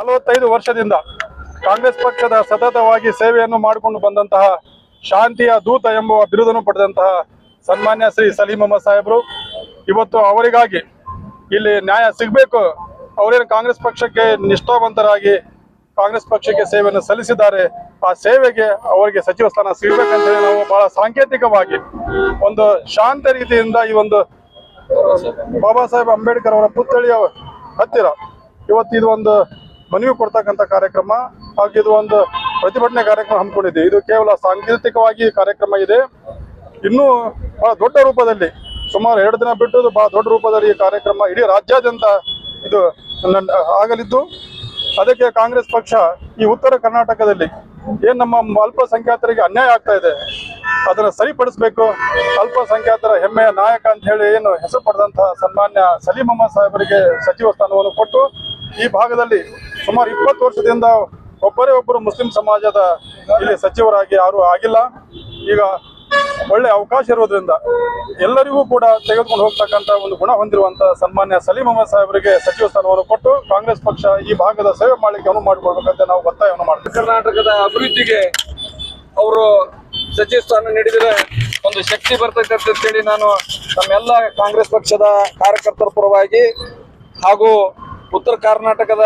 45 ವರ್ಷದಿಂದ ಕಾಂಗ್ರೆಸ್ ಪಕ್ಷದ ಸತತವಾಗಿ ಸೇವೆಯನ್ನು ಮಾಡಿಕೊಂಡು ಬಂದಂತಹ ಶಾಂತಿಯ ದೂತ ಎಂಬ ಬಿರುದನ್ನು ಪಡೆದಂತಹ ಸನ್ಮಾನ್ಯ ಶ್ರೀ ಸಲೀಂ ಅಹಮದ್ ಸಾಹೇಬರು ಇವತ್ತು ಅವರಿಗಾಗಿ ಇಲ್ಲಿ ನ್ಯಾಯ ಸಿಗಬೇಕು, ಅವರೇನು ಕಾಂಗ್ರೆಸ್ ಪಕ್ಷಕ್ಕೆ ನಿಷ್ಠಾವಂತರಾಗಿ ಕಾಂಗ್ರೆಸ್ ಪಕ್ಷಕ್ಕೆ ಸೇವೆಯನ್ನು ಸಲ್ಲಿಸಿದ್ದಾರೆ, ಆ ಸೇವೆಗೆ ಅವರಿಗೆ ಸಚಿವ ಸ್ಥಾನ ಸಿಗಬೇಕಂತ ಹೇಳಿ ನಾವು ಬಹಳ ಸಾಂಕೇತಿಕವಾಗಿ ಒಂದು ಶಾಂತ ರೀತಿಯಿಂದ ಈ ಒಂದು ಬಾಬಾ ಸಾಹೇಬ್ ಅಂಬೇಡ್ಕರ್ ಅವರ ಪುತ್ಥಳಿಯ ಹತ್ತಿರ ಇವತ್ತು ಇದು ಒಂದು ಮನವಿ ಕೊಡ್ತಕ್ಕಂಥ ಕಾರ್ಯಕ್ರಮ ಹಾಗೂ ಇದು ಒಂದು ಪ್ರತಿಭಟನೆ ಕಾರ್ಯಕ್ರಮ ಹಮ್ಮಿಕೊಂಡಿದೆ. ಇದು ಕೇವಲ ಸಾಂಕೇತಿಕವಾಗಿ ಕಾರ್ಯಕ್ರಮ ಇದೆ. ಇನ್ನೂ ಬಹಳ ದೊಡ್ಡ ರೂಪದಲ್ಲಿ ಸುಮಾರು 2 ದಿನ ಬಿಟ್ಟು ಬಹಳ ದೊಡ್ಡ ರೂಪದಲ್ಲಿ ಈ ಕಾರ್ಯಕ್ರಮ ಇಡೀ ರಾಜ್ಯಾದ್ಯಂತ ಇದು ಆಗಲಿದ್ದು, ಅದಕ್ಕೆ ಕಾಂಗ್ರೆಸ್ ಪಕ್ಷ ಈ ಉತ್ತರ ಕರ್ನಾಟಕದಲ್ಲಿ ಏನು ನಮ್ಮ ಅಲ್ಪಸಂಖ್ಯಾತರಿಗೆ ಅನ್ಯಾಯ ಆಗ್ತಾ ಇದೆ ಅದನ್ನು ಸರಿಪಡಿಸಬೇಕು, ಅಲ್ಪಸಂಖ್ಯಾತರ ಹೆಮ್ಮೆಯ ನಾಯಕ ಅಂತ ಹೇಳಿ ಏನು ಹೆಸರು ಪಡೆದಂತಹ ಸನ್ಮಾನ್ಯ ಸಲೀಂ ಅಹಮದ್ ಸಾಹೇಬರಿಗೆ ಸಚಿವ ಸ್ಥಾನವನ್ನು ಕೊಟ್ಟು ಈ ಭಾಗದಲ್ಲಿ ಸುಮಾರು 20 ವರ್ಷದಿಂದ ಒಬ್ಬರು ಮುಸ್ಲಿಂ ಸಮಾಜದ ಇಲ್ಲಿ ಸಚಿವರಾಗಿ ಯಾರು ಆಗಿಲ್ಲ. ಈಗ ಒಳ್ಳೆ ಅವಕಾಶ ಇರೋದ್ರಿಂದ ಎಲ್ಲರಿಗೂ ಕೂಡ ತೆಗೆದುಕೊಂಡು ಹೋಗ್ತಕ್ಕಂಥ ಒಂದು ಗುಣ ಹೊಂದಿರುವಂತಹ ಸನ್ಮಾನ್ಯ ಸಲೀಂ ಅಹಮದ್ ಸಾಹೇಬರಿಗೆ ಸಚಿವ ಸ್ಥಾನವನ್ನು ಕೊಟ್ಟು ಕಾಂಗ್ರೆಸ್ ಪಕ್ಷ ಈ ಭಾಗದ ಸೇವೆ ಮಾಡಲಿಕ್ಕೆ ಅನುವು ಮಾಡಿಕೊಡ್ಬೇಕಂತ ನಾವು ಒತ್ತಾಯವನ್ನು ಮಾಡ್ತೀವಿ. ಕರ್ನಾಟಕದ ಅಭಿವೃದ್ಧಿಗೆ ಅವರು ಸಚಿವ ಸ್ಥಾನ ನೀಡಿದರೆ ಒಂದು ಶಕ್ತಿ ಬರ್ತೈತೆ ಅಂತೇಳಿ ನಾನು ನಮ್ಮೆಲ್ಲ ಕಾಂಗ್ರೆಸ್ ಪಕ್ಷದ ಕಾರ್ಯಕರ್ತರ ಪರವಾಗಿ ಹಾಗೂ ಉತ್ತರ ಕರ್ನಾಟಕದ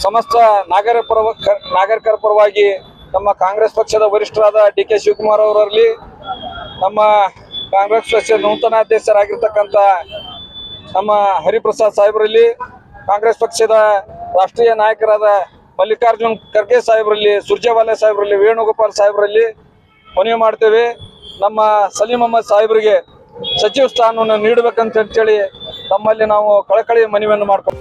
ಸಮಸ್ತ ನಾಗರಿಕರ ಪರವಾಗಿ ನಮ್ಮ ಕಾಂಗ್ರೆಸ್ ಪಕ್ಷದ ವರಿಷ್ಠರಾದ ಡಿ.ಕೆ. ಶಿವಕುಮಾರ್ ಅವರಲ್ಲಿ, ನಮ್ಮ ಕಾಂಗ್ರೆಸ್ ಪಕ್ಷದ ನೂತನ ಅಧ್ಯಕ್ಷರಾಗಿರ್ತಕ್ಕಂಥ ನಮ್ಮ ಹರಿಪ್ರಸಾದ್ ಸಾಹೇಬರಲ್ಲಿ, ಕಾಂಗ್ರೆಸ್ ಪಕ್ಷದ ರಾಷ್ಟ್ರೀಯ ನಾಯಕರಾದ ಮಲ್ಲಿಕಾರ್ಜುನ್ ಖರ್ಗೆ ಸಾಹೇಬರಲ್ಲಿ, ಸುರ್ಜೇವಾಲಾ ಸಾಹೇಬರಲ್ಲಿ, ವೇಣುಗೋಪಾಲ್ ಸಾಹೇಬರಲ್ಲಿ ಮನವಿ ಮಾಡ್ತೇವೆ. ನಮ್ಮ ಸಲೀಂ ಅಹಮದ್ ಸಾಹೇಬರಿಗೆ ಸಚಿವ ಸ್ಥಾನವನ್ನು ನೀಡಬೇಕಂತ ಹೇಳಿ ತಮ್ಮಲ್ಲಿ ನಾವು ಕಳಕಳಿ ಮನವಿಯನ್ನು ಮಾಡ್ತೀವಿ.